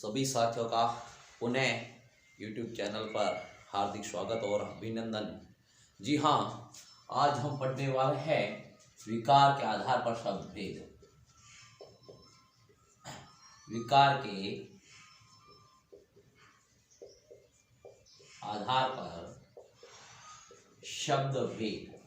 सभी साथियों का पुनः YouTube चैनल पर हार्दिक स्वागत और अभिनंदन। जी हाँ, आज हम पढ़ने वाले हैं विकार के आधार पर शब्द भेद। विकार के आधार पर शब्द भेद।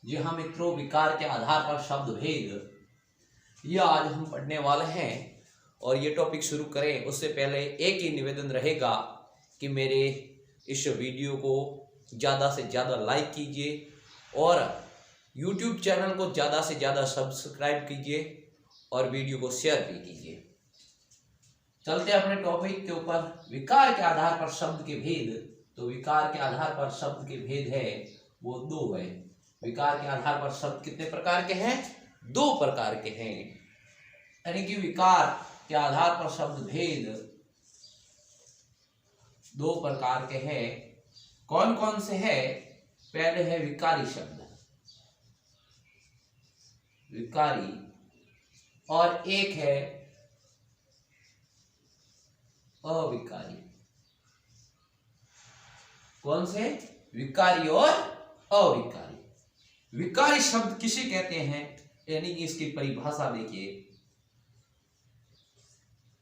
जी हाँ मित्रों, विकार के आधार पर शब्द भेद यह आज हम पढ़ने वाले हैं। और ये टॉपिक शुरू करें उससे पहले एक ही निवेदन रहेगा कि मेरे इस वीडियो को ज़्यादा से ज़्यादा लाइक कीजिए और YouTube चैनल को ज़्यादा से ज़्यादा सब्सक्राइब कीजिए और वीडियो को शेयर भी कीजिए। चलते हैं अपने टॉपिक के ऊपर, विकार के आधार पर शब्द के भेद। तो विकार के आधार पर शब्द के भेद है वो दो है। विकार के आधार पर शब्द कितने प्रकार के हैं? दो प्रकार के हैं। यानी कि विकार के आधार पर शब्द भेद दो प्रकार के हैं। कौन कौन से हैं? पहले है विकारी शब्द, विकारी, और एक है अविकारी। कौन से? विकारी और अविकारी। विकारी शब्द किसे कहते हैं? यानी कि इसकी परिभाषा देखिए,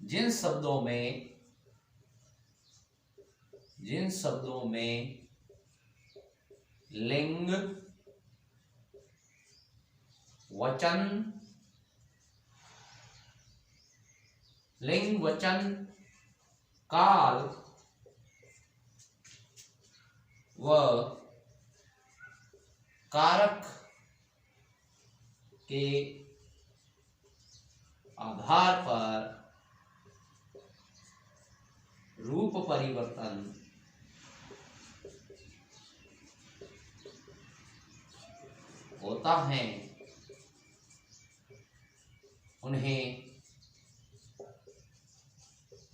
जिन शब्दों में लिंग, वचन, काल व कारक के आधार पर रूप परिवर्तन होता है, उन्हें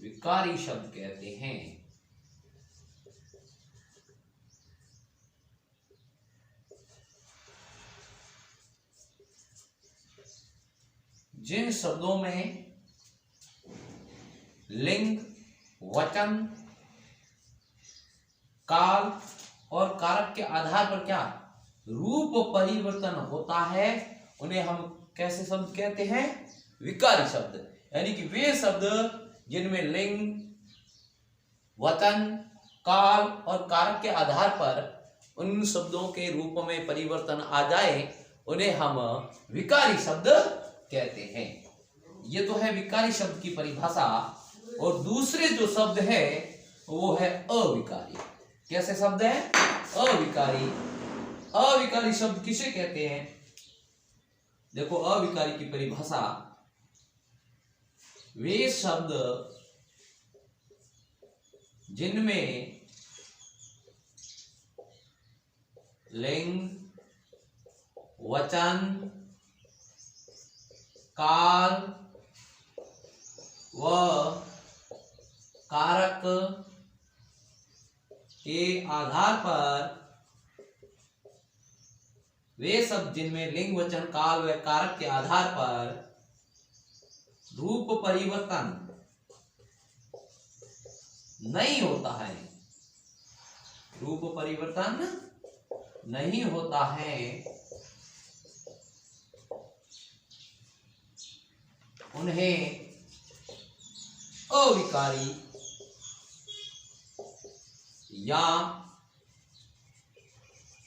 विकारी शब्द कहते हैं। जिन शब्दों में लिंग, वचन, काल और कारक के आधार पर क्या रूप परिवर्तन होता है, उन्हें हम कैसे शब्द कहते हैं? विकारी शब्द। यानी कि वे शब्द जिनमें लिंग, वचन, काल और कारक के आधार पर उन शब्दों के रूप में परिवर्तन आ जाए, उन्हें हम विकारी शब्द कहते हैं। ये तो है विकारी शब्द की परिभाषा। और दूसरे जो शब्द है वो है अविकारी। कैसे शब्द है? अविकारी। अविकारी शब्द किसे कहते हैं? देखो, अविकारी की परिभाषा, वे शब्द जिनमें लिंग, वचन, काल व कारक के आधार पर, वे शब्द जिनमें लिंग, वचन, काल व कारक के आधार पर रूप परिवर्तन नहीं होता है, रूप परिवर्तन नहीं होता है, उन्हें अविकारी या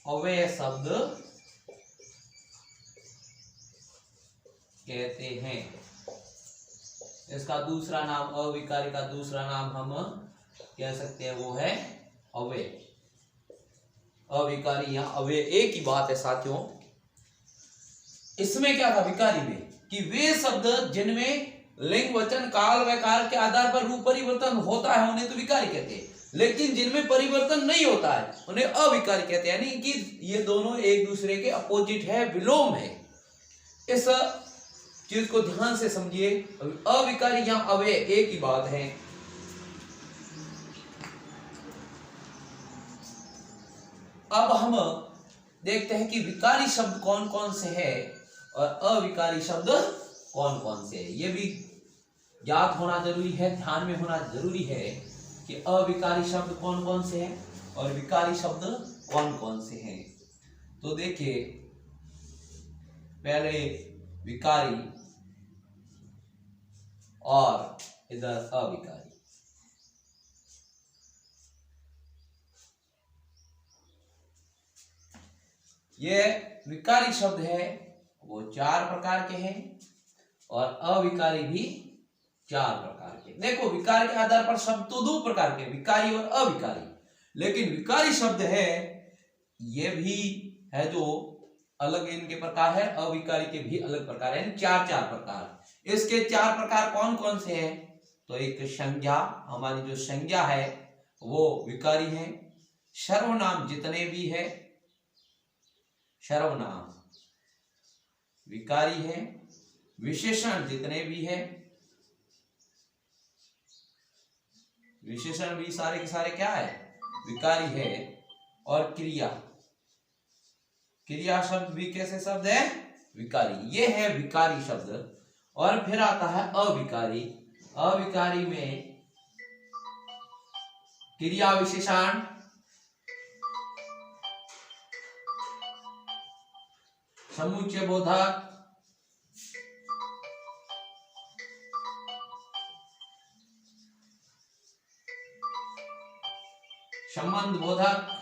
अव्यय शब्द कहते हैं। इसका दूसरा नाम, अविकारी का दूसरा नाम हम कह सकते हैं वो है अव्यय। अविकारी या अव्यय एक ही बात है साथियों। इसमें क्या था विकारी में? कि वे शब्द जिनमें लिंग, वचन, काल व कारक के आधार पर रूप परिवर्तन होता है उन्हें तो विकारी कहते हैं, लेकिन जिनमें परिवर्तन नहीं होता है उन्हें अविकारी कहते हैं। यानी कि ये दोनों एक दूसरे के अपोजिट है, विलोम है। इस चीज को ध्यान से समझिए। अविकारी या अव्यय एक ही बात है। अब हम देखते हैं कि विकारी शब्द कौन कौन से हैं और अविकारी शब्द कौन कौन से हैं। ये भी ज्ञात होना जरूरी है, ध्यान में होना जरूरी है कि अविकारी शब्द कौन कौन से हैं और विकारी शब्द कौन कौन से हैं। तो देखिए, पहले विकारी और इधर अविकारी। ये विकारी शब्द है वो 4 प्रकार के हैं और अविकारी भी 4 प्रकार के। देखो, विकार के आधार पर शब्द तो 2 प्रकार के, विकारी और अविकारी, लेकिन विकारी शब्द है ये भी है जो अलग इनके प्रकार है, अविकारी के भी अलग प्रकार है, 4 प्रकार। इसके 4 प्रकार कौन कौन से हैं? तो एक संज्ञा, हमारी जो संज्ञा है वो विकारी है। सर्वनाम जितने भी है, सर्वनाम विकारी है। विशेषण जितने भी है, विशेषण भी सारे के सारे क्या है? विकारी है। और क्रिया, क्रिया शब्द भी कैसे शब्द है? विकारी। ये है विकारी शब्द। और फिर आता है अविकारी। अविकारी में क्रिया विशेषण, समुच्चय बोधक, संबंध बोधक,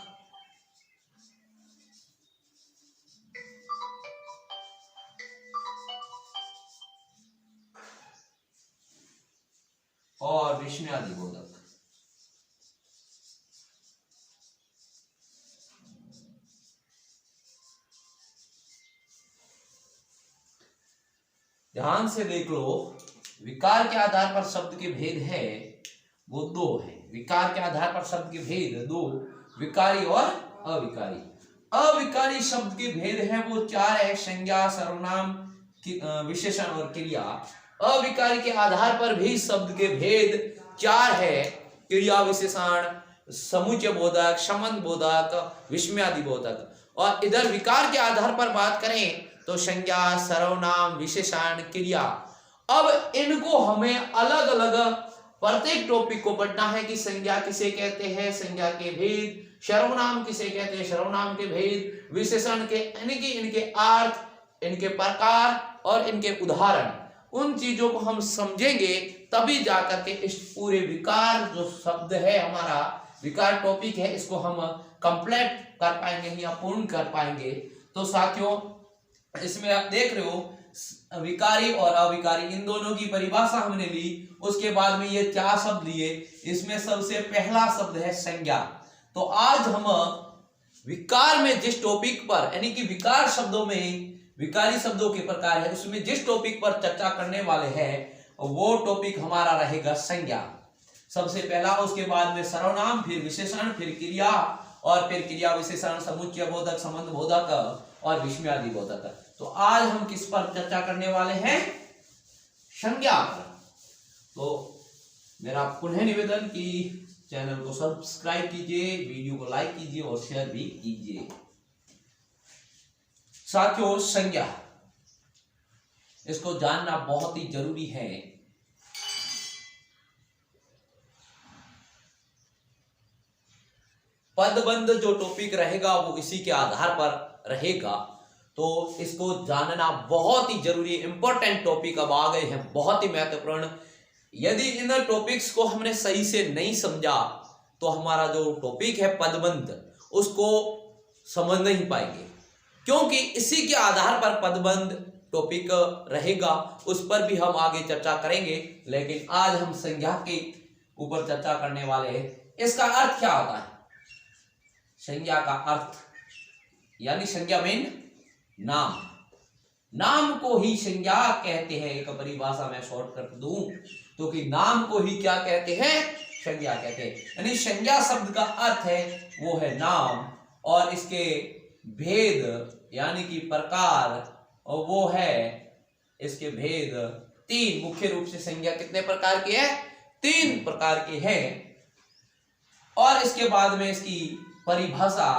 और विस्मयादि बोधक। ध्यान से देख लो, विकार के आधार पर शब्द के भेद है वो 2 है। विकार के आधार पर शब्द के भेद 2, विकारी और अविकारी। अविकारी शब्द के भेद हैं वो 4 है, संज्ञा, सर्वनाम, विशेषण और क्रिया। अविकारी के आधार पर भी शब्द के भेद 4 है, क्रिया विशेषण, समुच्चय बोधक, संबंध बोधक, विस्मयादि बोधक। और इधर विकार के आधार पर बात करें तो संज्ञा, सर्वनाम, विशेषण, क्रिया। अब इनको हमें अलग अलग प्रत्येक टॉपिक को पढ़ना है कि संज्ञा किसे कहते हैं, संज्ञा के भेद, सर्वनाम किसे कहते हैं, सर्वनाम के भेद, विशेषण के यानी कि इनके अर्थ, इनके प्रकार और इनके उदाहरण। उन चीजों को हम समझेंगे तभी जाकर के इस पूरे विकार जो शब्द है, हमारा विकार टॉपिक है, इसको हम कंप्लीट कर पाएंगे या पूर्ण कर पाएंगे। तो साथियों, इसमें आप देख रहे हो विकारी और अविकारी इन दोनों की परिभाषा हमने ली। उसके बाद में ये 4 शब्द लिए। इसमें सबसे पहला शब्द है संज्ञा। तो आज हम विकार में जिस टॉपिक पर यानी कि विकार शब्दों में विकारी शब्दों के प्रकार है, उसमें जिस टॉपिक पर चर्चा करने वाले हैं वो टॉपिक हमारा रहेगा संज्ञा सबसे पहला। उसके बाद में सर्वनाम, फिर विशेषण, फिर क्रिया और फिर क्रिया विशेषण, समुच्चय बोधक, संबंध बोधक और विस्मयादि बोधक। तो आज हम किस पर चर्चा करने वाले हैं? संज्ञा पर। तो मेरा पुनः निवेदन कि चैनल को सब्सक्राइब कीजिए, वीडियो को लाइक कीजिए और शेयर भी कीजिए। साथियों, संज्ञा इसको जानना बहुत ही जरूरी है। पदबंध जो टॉपिक रहेगा वो इसी के आधार पर रहेगा, तो इसको जानना बहुत ही जरूरी, इंपॉर्टेंट टॉपिक अब आ गए हैं, बहुत ही महत्वपूर्ण। यदि इन टॉपिक्स को हमने सही से नहीं समझा तो हमारा जो टॉपिक है पदबंध उसको समझ नहीं पाएंगे, क्योंकि इसी के आधार पर पदबंध टॉपिक रहेगा। उस पर भी हम आगे चर्चा करेंगे, लेकिन आज हम संज्ञा के ऊपर चर्चा करने वाले हैं। इसका अर्थ क्या होता है? संज्ञा का अर्थ यानी संज्ञा में नाम, नाम को ही संज्ञा कहते हैं। एक परिभाषा मैं शॉर्टकट दूं तो कि नाम को ही क्या कहते हैं? संज्ञा कहते हैं। यानी संज्ञा शब्द का अर्थ है वो है नाम, और इसके भेद यानी कि प्रकार, और वो है इसके भेद 3। मुख्य रूप से संज्ञा कितने प्रकार की है? 3 प्रकार की है। और इसके बाद में इसकी परिभाषा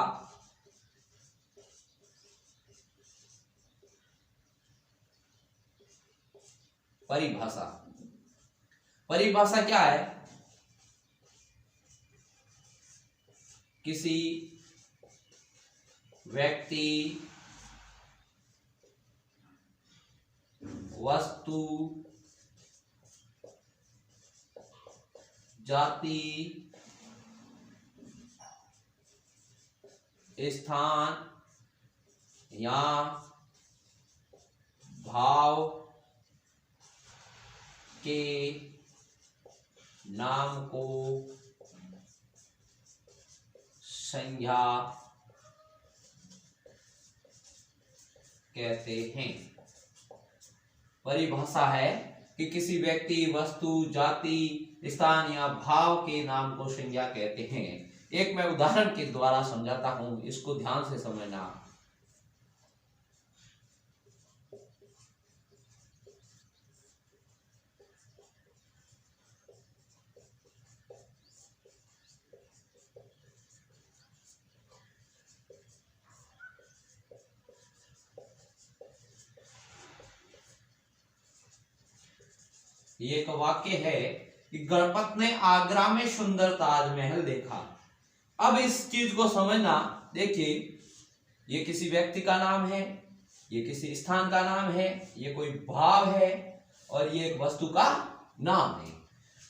परिभाषा क्या है? किसी व्यक्ति, वस्तु, जाति, स्थान या भाव के नाम को संज्ञा कहते हैं। परिभाषा है कि किसी व्यक्ति, वस्तु, जाति, स्थान या भाव के नाम को संज्ञा कहते हैं। एक मैं उदाहरण के द्वारा समझाता हूं, इसको ध्यान से समझना। ये एक वाक्य है कि गणपत ने आगरा में सुंदर ताजमहल देखा। अब इस चीज को समझना, देखिए ये किसी व्यक्ति का नाम है, ये किसी स्थान का नाम है, ये कोई भाव है और ये एक वस्तु का नाम है।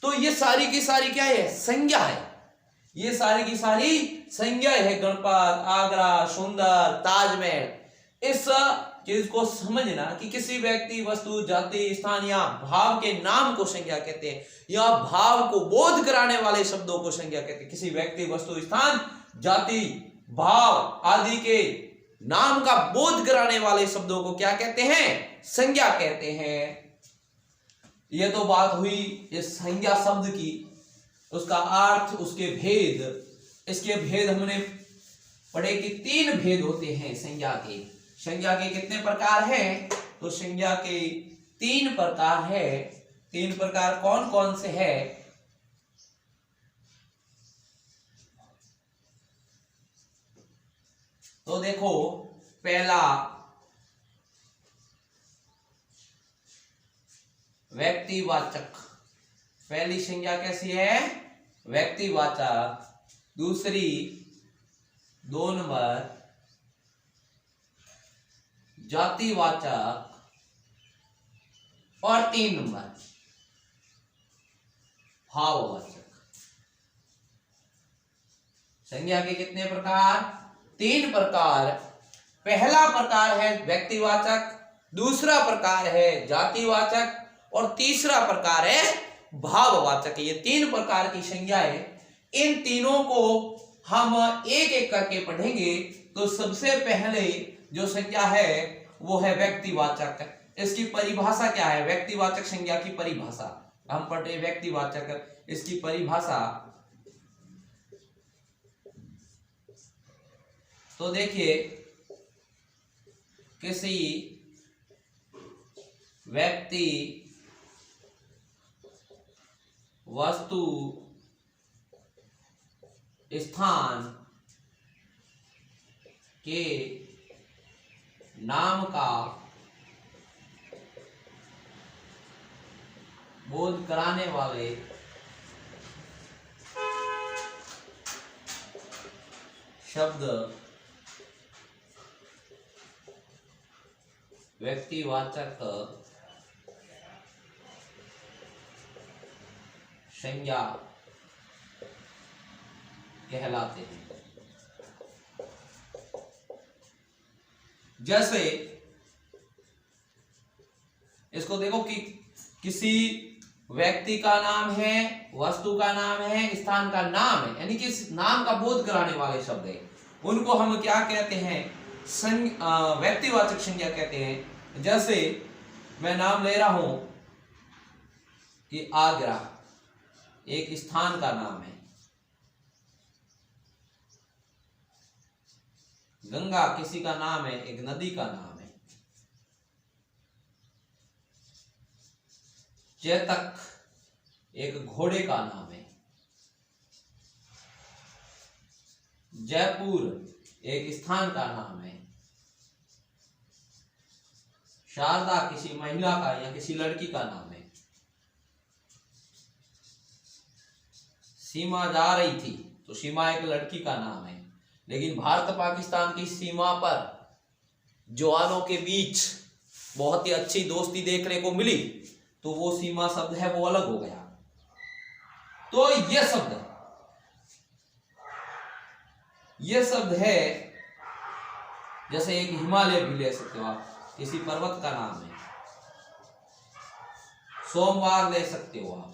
तो ये सारी की सारी क्या है? संज्ञा है। ये सारी की सारी संज्ञा है। गणपत, आगरा, सुंदर, ताजमहल। इस चीज को समझना कि किसी व्यक्ति, वस्तु, जाति, स्थान या भाव के नाम को संज्ञा कहते हैं, या भाव को बोध कराने वाले शब्दों को संज्ञा कहते हैं। किसी व्यक्ति, वस्तु, स्थान, जाति, भाव आदि के नाम का बोध कराने वाले शब्दों को क्या कहते हैं? संज्ञा कहते हैं। यह तो बात हुई इस संज्ञा शब्द की, उसका अर्थ, उसके भेद। इसके भेद हमने पढ़े कि 3 भेद होते हैं संज्ञा के। संज्ञा के कितने प्रकार हैं? तो संज्ञा के 3 प्रकार है। 3 प्रकार कौन कौन से है? तो देखो, पहला व्यक्तिवाचक। पहली संज्ञा कैसी है? व्यक्तिवाचक। दूसरी 2 नंबर जातिवाचक और 3 नंबर भाववाचक। संज्ञा के कितने प्रकार? 3 प्रकार। पहला प्रकार है व्यक्तिवाचक, दूसरा प्रकार है जातिवाचक और तीसरा प्रकार है भाववाचक। ये 3 प्रकार की संज्ञाएं। इन तीनों को हम एक एक करके पढ़ेंगे। तो सबसे पहले जो संज्ञा है वो है व्यक्तिवाचक। इसकी परिभाषा क्या है? व्यक्तिवाचक संज्ञा की परिभाषा हम पढ़े। व्यक्तिवाचक, इसकी परिभाषा तो देखिए, किसी व्यक्ति, वस्तु, स्थान के नाम का बोध कराने वाले शब्द व्यक्तिवाचक संज्ञा कहलाते हैं। जैसे इसको देखो कि किसी व्यक्ति का नाम है, वस्तु का नाम है, स्थान का नाम है, यानी कि नाम का बोध कराने वाले शब्द है, उनको हम क्या कहते हैं? व्यक्तिवाचक संज्ञा कहते हैं। जैसे मैं नाम ले रहा हूं कि आगरा एक स्थान का नाम है, गंगा किसी का नाम है, एक नदी का नाम है, चेतक एक घोड़े का नाम है, जयपुर एक स्थान का नाम है, शारदा किसी महिला का या किसी लड़की का नाम है। सीमा जा रही थी, तो सीमा एक लड़की का नाम है, लेकिन भारत पाकिस्तान की सीमा पर जवानों के बीच बहुत ही अच्छी दोस्ती देखने को मिली, तो वो सीमा शब्द है वो अलग हो गया। तो ये शब्द है, जैसे एक हिमालय भी ले सकते हो आप, किसी पर्वत का नाम है। सोमवार ले सकते हो आप,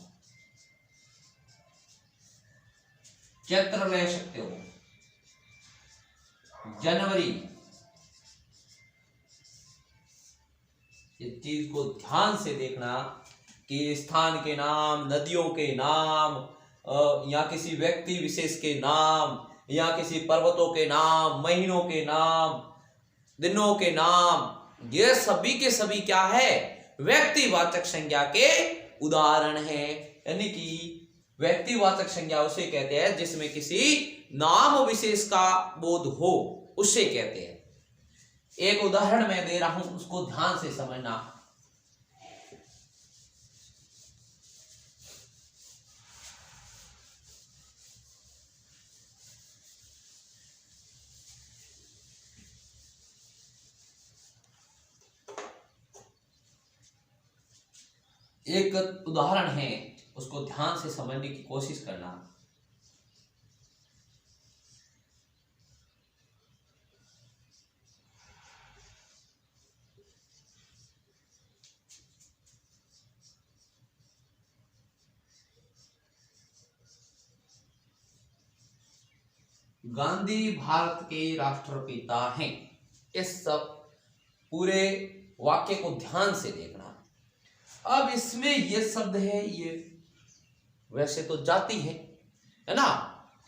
चैत्र ले सकते हो, जनवरी। इस चीज को ध्यान से देखना कि स्थान के नाम, नदियों के नाम, या किसी व्यक्ति विशेष के नाम, या किसी पर्वतों के नाम, महीनों के नाम, दिनों के नाम, ये सभी के सभी क्या है, व्यक्तिवाचक संज्ञा के उदाहरण है। यानी कि व्यक्तिवाचक संज्ञा उसे कहते हैं जिसमें किसी नाम विशेष का बोध हो, उसे कहते हैं। एक उदाहरण मैं दे रहा हूं, उसको ध्यान से समझना। एक उदाहरण है, उसको ध्यान से समझने की कोशिश करना। गांधी भारत के राष्ट्रपिता हैं। इस सब पूरे वाक्य को ध्यान से देखना। अब इसमें ये शब्द है, ये वैसे तो जाति है ना,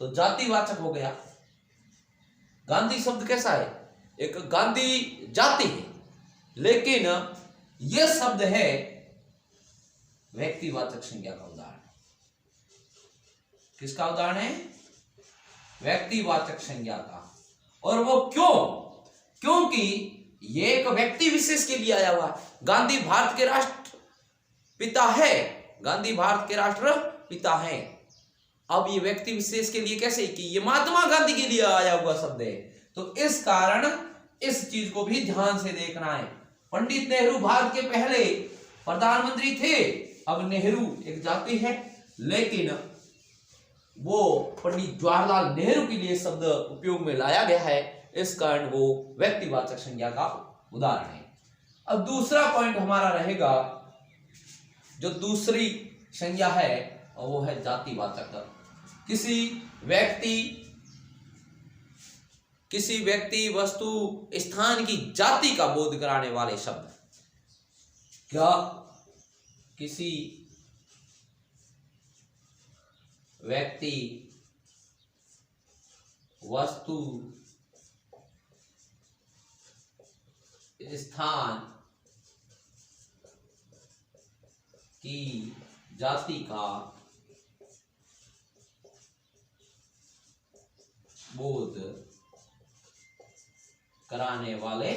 तो जातिवाचक हो गया। गांधी शब्द कैसा है, एक गांधी जाति है, लेकिन यह शब्द है व्यक्तिवाचक संज्ञा का उदाहरण। किसका उदाहरण है, व्यक्तिवाचक संज्ञा का। और वो क्योंकि ये एक व्यक्ति विशेष के लिए आया हुआ है। गांधी भारत के राष्ट्रपिता है, गांधी भारत के राष्ट्रपिता है। अब ये व्यक्ति विशेष के लिए कैसे, कि ये महात्मा गांधी के लिए आया हुआ शब्द है, तो इस कारण इस चीज को भी ध्यान से देखना है। पंडित नेहरू भारत के पहले प्रधानमंत्री थे। अब नेहरू एक जाति है, लेकिन वो पंडित जवाहरलाल नेहरू के लिए शब्द उपयोग में लाया गया है, इस कारण वो व्यक्तिवाचक संज्ञा का उदाहरण है। अब दूसरा पॉइंट हमारा रहेगा, जो दूसरी संज्ञा है वो है जातिवाचक। किसी व्यक्ति वस्तु स्थान की जाति का बोध कराने वाले शब्द। क्या किसी व्यक्ति वस्तु स्थान की जाति का बोध कराने वाले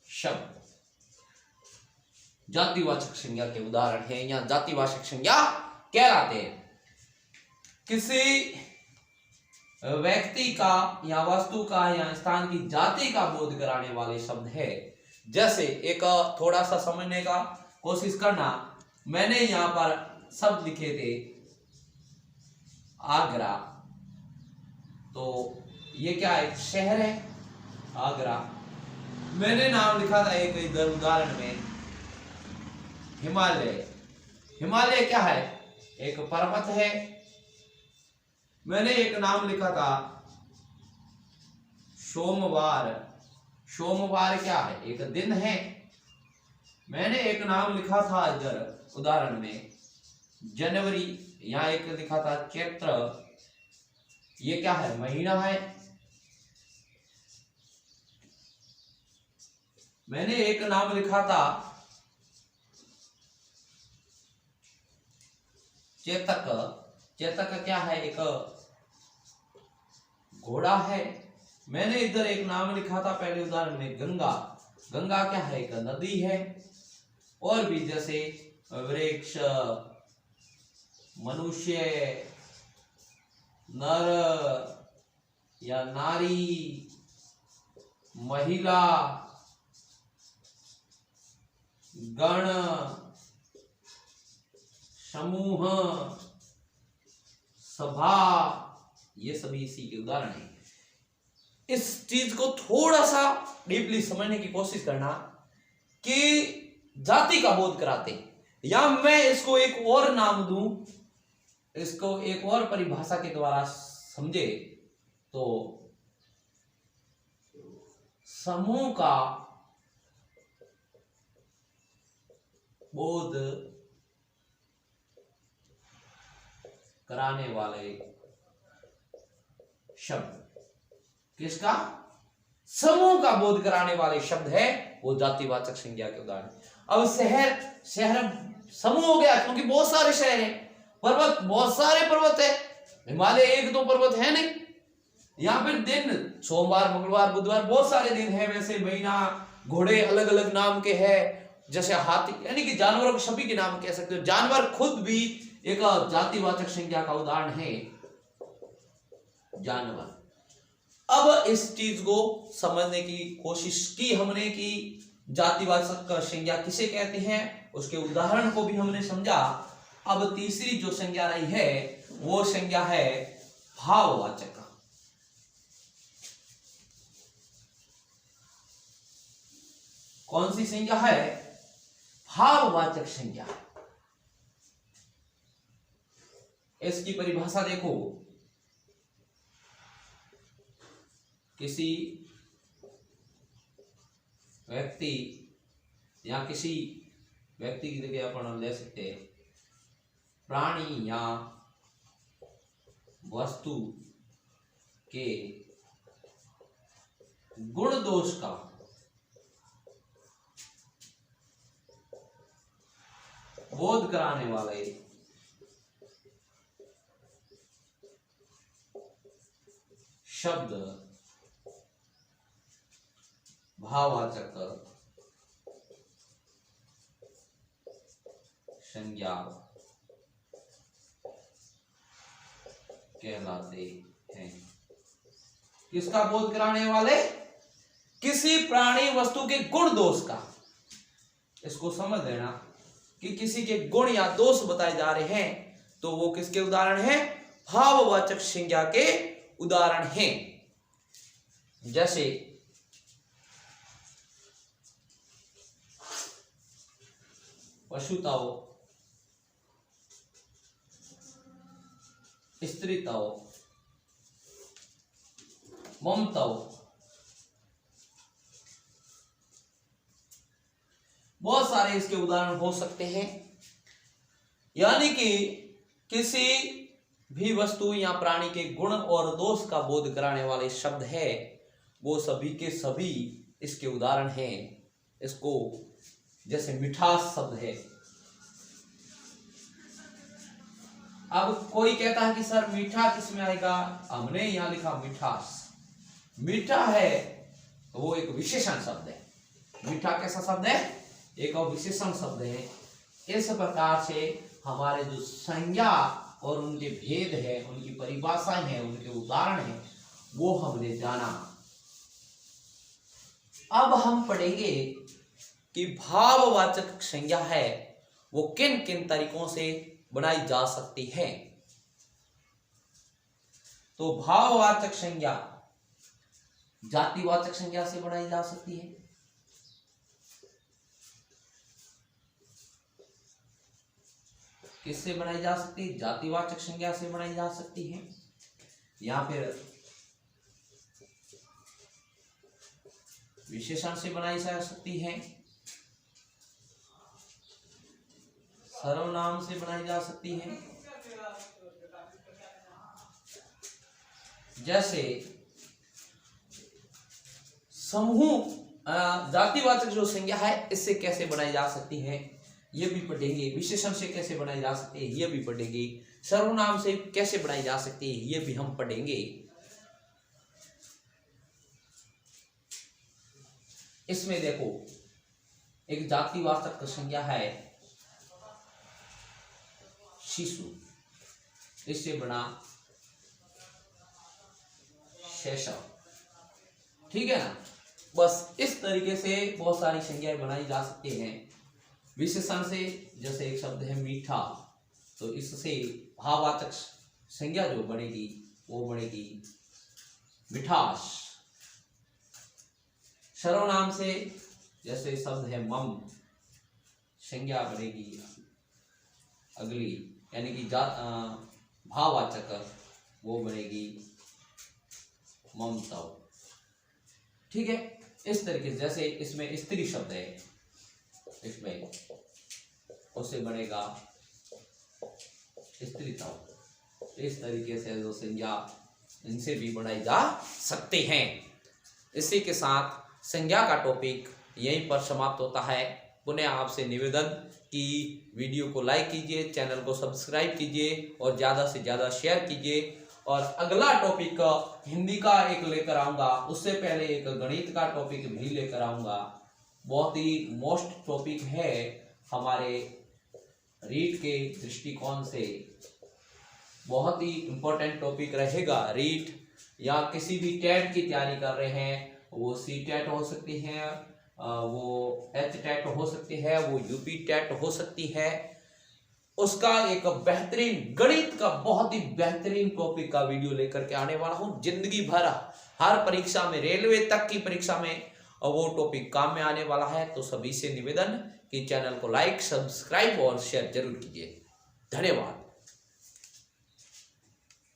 शब्द जातिवाचक संज्ञा के उदाहरण हैं, या जातिवाचक संज्ञा कहलाते हैं। किसी व्यक्ति का या वस्तु का या स्थान की जाति का बोध कराने वाले शब्द है। जैसे एक थोड़ा सा समझने का कोशिश करना, मैंने यहां पर शब्द लिखे थे आगरा, तो ये क्या है, शहर है आगरा। मैंने नाम लिखा था एक इधर उदाहरण में हिमालय। हिमालय क्या है, एक पर्वत है। मैंने एक नाम लिखा था सोमवार। सोमवार क्या है, एक दिन है। मैंने एक नाम लिखा था इधर उदाहरण में जनवरी, यहां एक लिखा था चैत्र, ये क्या है, महीना है। मैंने एक नाम लिखा था चेतक। चेतक क्या है, एक घोड़ा है। मैंने इधर एक नाम लिखा था पहले उदाहरण में गंगा। गंगा क्या है, एक नदी है। और भी जैसे वृक्ष, मनुष्य, नर या नारी, महिला, गण, समूह, सभा, ये सभी इसी के उदाहरण हैं। इस चीज को थोड़ा सा डीपली समझने की कोशिश करना कि जाति का बोध कराते, या मैं इसको एक और नाम दूं, इसको एक और परिभाषा के द्वारा समझे तो समूह का बोध कराने वाले शब्द, किसका? समूह का बोध कराने वाले शब्द है वो जातिवाचक संज्ञा के उदाहरण। अब शहर समूह हो गया क्योंकि बहुत सारे शहर हैं, पर्वत बहुत सारे पर्वत है, हिमालय एक दो पर्वत है नहीं, यहाँ पर दिन सोमवार मंगलवार बुधवार बहुत सारे दिन है, वैसे महीना, घोड़े अलग अलग नाम के हैं, जैसे हाथी, यानी कि जानवरों के सभी के नाम कह सकते हो। जानवर खुद भी एक जातिवाचक संज्ञा का उदाहरण है, जानवर। अब इस चीज को समझने की कोशिश की हमने कि जातिवाचक संज्ञा किसे कहते हैं, उसके उदाहरण को भी हमने समझा। अब तीसरी जो संज्ञा रही है वो संज्ञा है भाववाचक। कौन सी संज्ञा है? भाववाचक संज्ञा। इसकी परिभाषा देखो, किसी व्यक्ति या किसी व्यक्ति की जगह अपन ले सकते हैं प्राणी या वस्तु के गुण दोष का बोध कराने वाले शब्द भाववाचक संज्ञा कहलाते हैं। किसका बोध कराने वाले? किसी प्राणी वस्तु के गुण दोष का। इसको समझ लेना कि किसी के गुण या दोष बताए जा रहे हैं तो वो किसके उदाहरण हैं? भाववाचक संज्ञा के उदाहरण हैं। जैसे पशुताओ, स्त्रीताओ, ममताओ, बहुत सारे इसके उदाहरण हो सकते हैं। यानी कि किसी भी वस्तु या प्राणी के गुण और दोष का बोध कराने वाले शब्द है वो सभी के सभी इसके उदाहरण हैं। इसको जैसे मिठास शब्द है। अब कोई कहता है कि सर मीठा किसमें आएगा? हमने यहां लिखा मिठास। मीठा है वो एक विशेषण शब्द है। मीठा कैसा शब्द है? एक और विशेषण शब्द है। इस प्रकार से हमारे जो संज्ञा और उनके भेद है, उनकी परिभाषाएं हैं, उनके उदाहरण हैं, वो हमने जाना। अब हम पढ़ेंगे कि भाववाचक संज्ञा है वो किन किन तरीकों से बनाई जा सकती है। तो भाववाचक संज्ञा जातिवाचक संज्ञा से बनाई जा सकती है, किससे बनाई जा सकती है? जातिवाचक संज्ञा से बनाई जा सकती है, या फिर विशेषण से बनाई जा सकती है, सर्वनाम से बनाई जा सकती है। जैसे समूह जातिवाचक जो संज्ञा है इससे कैसे बनाई जा सकती है ये भी पढ़ेंगे। विशेषण से कैसे बनाई जा सकती है ये भी पढ़ेंगे। सर्वनाम से कैसे बनाई जा सकती है ये भी हम पढ़ेंगे। इसमें देखो एक जातिवाचक संज्ञा है शिशु। इससे बना शैशव। ठीक है ना। बस इस तरीके से बहुत सारी संज्ञाएं बनाई जा सकती हैं विशेषण से। जैसे एक शब्द है मीठा, तो इससे भाववाचक संज्ञा जो बनेगी वो बनेगी मिठास। सर्वनाम से जैसे शब्द है मम, संज्ञा बनेगी अगली, यानी कि भाववाचक वो बनेगी ममतव। ठीक है। इस तरीके से जैसे इसमें स्त्री शब्द है, इसमें उससे बनेगा स्त्रीत्व। इस तरीके से जो संज्ञा इनसे भी बनाई जा सकते हैं। इसी के साथ संज्ञा का टॉपिक यहीं पर समाप्त होता है। पुनः आपसे निवेदन कि वीडियो को लाइक कीजिए, चैनल को सब्सक्राइब कीजिए और ज़्यादा से ज़्यादा शेयर कीजिए। और अगला टॉपिक हिंदी का एक लेकर आऊँगा, उससे पहले एक गणित का टॉपिक भी लेकर आऊँगा। बहुत ही मोस्ट टॉपिक है हमारे रीट के दृष्टिकोण से, बहुत ही इम्पोर्टेंट टॉपिक रहेगा। रीट या किसी भी टेट की तैयारी कर रहे हैं, वो सी टेट हो सकती है, वो एच टेट हो सकती है, वो यूपी टेट हो सकती है, उसका एक बेहतरीन गणित का बहुत ही बेहतरीन टॉपिक का वीडियो लेकर के आने वाला हूं। जिंदगी भर हर परीक्षा में, रेलवे तक की परीक्षा में वो टॉपिक काम में आने वाला है। तो सभी से निवेदन कि चैनल को लाइक, सब्सक्राइब और शेयर जरूर कीजिए। धन्यवाद।